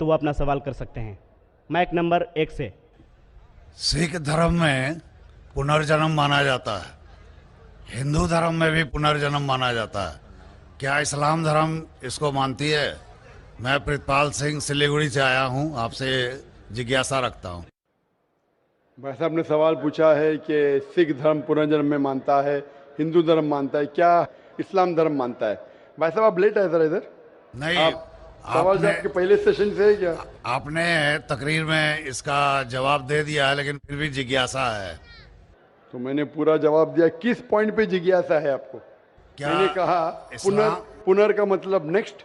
तो वो अपना सवाल कर सकते हैं। माइक नंबर 1 से। सिख धर्म में पुनर्जन्म माना जाता है, हिंदू धर्म में भी पुनर्जन्म माना जाता है, क्या इस्लाम धर्म इसको मानती है? मैं प्रितपाल सिंह सिलीगुड़ी से आया हूं, आपसे जिज्ञासा रखता हूं। भाई साहब ने सवाल पूछा है कि सिख धर्म पुनर्जन्म में मानता है, हिंदू धर्म मानता है, क्या इस्लाम धर्म मानता है? भाई साहब आप लेट आए सर इधर। नहीं, आप सवाल जवाब के पहले सेशन से है क्या? आपने तकरीर में इसका जवाब दे दिया है, लेकिन फिर भी जिज्ञासा है। तो मैंने पूरा जवाब दिया। किस पॉइंट पे जिज्ञासा है आपको? क्या मैंने कहा पुनर का मतलब नेक्स्ट,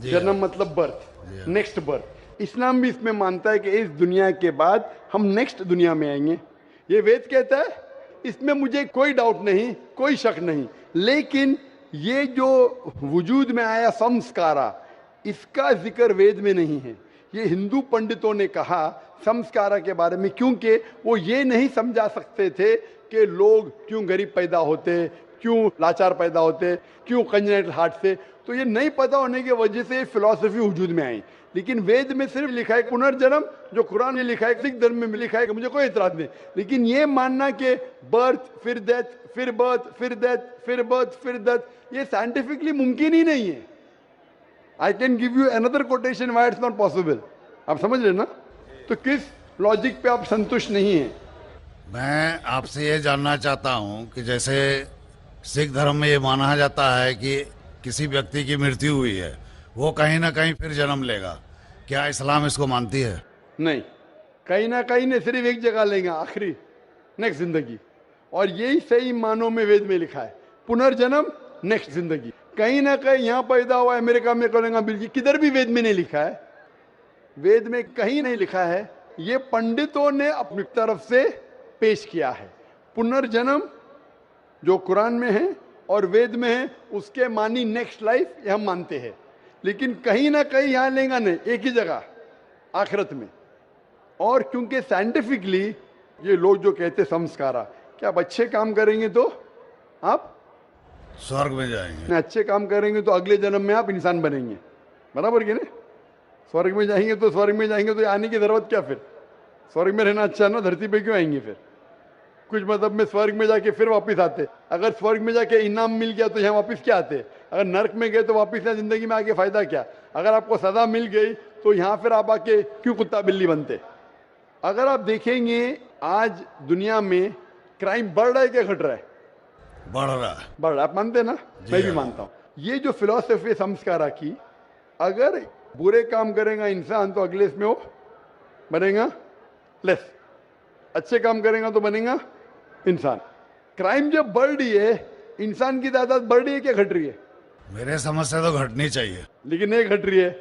जन्म मतलब बर्थ, नेक्स्ट बर्थ। इस्लाम भी इसमें मानता है कि इस दुनिया के बाद हम नेक्स्ट दुनिया में आएंगे। ये वेद कहता है, इसमें मुझे कोई डाउट नहीं, कोई शक नहीं। लेकिन ये जो वजूद में आया संस्कारा, इसका जिक्र वेद में नहीं है। ये हिंदू पंडितों ने कहा संस्कारा के बारे में, क्योंकि वो ये नहीं समझा सकते थे कि लोग क्यों गरीब पैदा होते, क्यों लाचार पैदा होते, क्यों कंजेनिटल हार्ट से। तो ये नहीं पता होने की वजह से फिलॉसफी वजूद में आई। लेकिन वेद में सिर्फ लिखा है पुनर्जन्म, जो कुरान में लिखा है, सिख धर्म में लिखा है, मुझे कोई इतराज नहीं। लेकिन ये मानना कि बर्थ फिर डेथ, फिर बर्थ फिर डेथ, फिर बर्थ फिर डेथ, ये साइंटिफिकली मुमकिन ही नहीं है। I can give you another quotation why it's not possible. आप समझ रहे ना? तो किस लॉजिक पे आप संतुष्ट नहीं है? मैं आपसे ये जानना चाहता हूं कि जैसे सिख धर्म में ये माना जाता है कि किसी व्यक्ति की मृत्यु हुई है, वो कहीं ना कहीं फिर जन्म लेगा, क्या इस्लाम इसको मानती है? नहीं, कहीं ना कहीं ने सिर्फ एक जगह लेंगे, आखिरी नेक्स्ट जिंदगी। और यही सही मानों में वेद में लिखा है, पुनर्जन्म नेक्स्ट जिंदगी। कहीं ना कहीं यहाँ पैदा हुआ, अमेरिका में करेंगे बिल्कुल, किधर भी वेद में नहीं लिखा है। वेद में कहीं नहीं लिखा है। ये पंडितों ने अपनी तरफ से पेश किया है। पुनर्जन्म जो कुरान में है और वेद में है, उसके मानी नेक्स्ट लाइफ, ये हम मानते हैं। लेकिन कहीं ना कहीं यहाँ लेंगे नहीं, एक ही जगह आखिरत में। और क्योंकि साइंटिफिकली ये लोग जो कहते संस्कारा, क्या आप अच्छे काम करेंगे तो आप स्वर्ग में जाएंगे, अच्छे काम करेंगे तो अगले जन्म में आप इंसान बनेंगे, बराबर कि नहीं? स्वर्ग में जाएंगे तो स्वर्ग में जाएंगे तो आने की जरूरत क्या? फिर स्वर्ग में रहना अच्छा ना, धरती पे क्यों आएंगे? फिर कुछ मतलब में स्वर्ग में जाके फिर वापस आते। अगर स्वर्ग में जाके इनाम मिल गया तो यहाँ वापस क्या आते? अगर नर्क में गए तो वापस यहाँ जिंदगी में आके फायदा क्या? अगर आपको सजा मिल गई तो यहाँ फिर आप आके क्यों कुत्ता बिल्ली बनते? अगर आप देखेंगे आज दुनिया में क्राइम बढ़ रहा है क्या घट रहा है? बढ़ रहा है। बढ़ रहा है, आप मानते ना? मैं भी मानता हूँ। ये जो फिलॉसफी संस्कारा की, अगर बुरे काम करेगा इंसान तो अगले इसमें वो बनेगा लेस, अच्छे काम करेगा तो बनेगा इंसान। क्राइम जब बढ़ रही है, इंसान की तादाद बढ़ रही है क्या घट रही है? मेरे समझ से तो घटनी चाहिए, लेकिन नहीं घट रही है।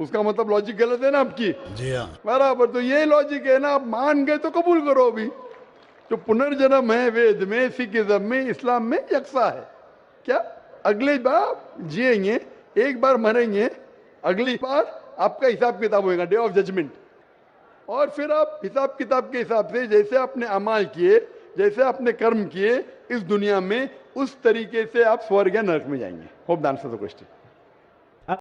उसका मतलब लॉजिक गलत है ना आपकी? जी हाँ, बराबर। तो ये लॉजिक है ना, आप मान गए तो कबूल करो। अभी जो पुनर्जन्म है वेद में, सिखिज्म में, इस्लाम में यकसा है। क्या अगले बार जिएंगे, एक बार मरेंगे, अगली बार आपका हिसाब किताब होगा, डे ऑफ जजमेंट। और फिर आप हिसाब किताब के हिसाब से जैसे आपने अमाल किए, जैसे आपने कर्म किए इस दुनिया में, उस तरीके से आप स्वर्ग या नरक में जाएंगे। Hope the answer the question.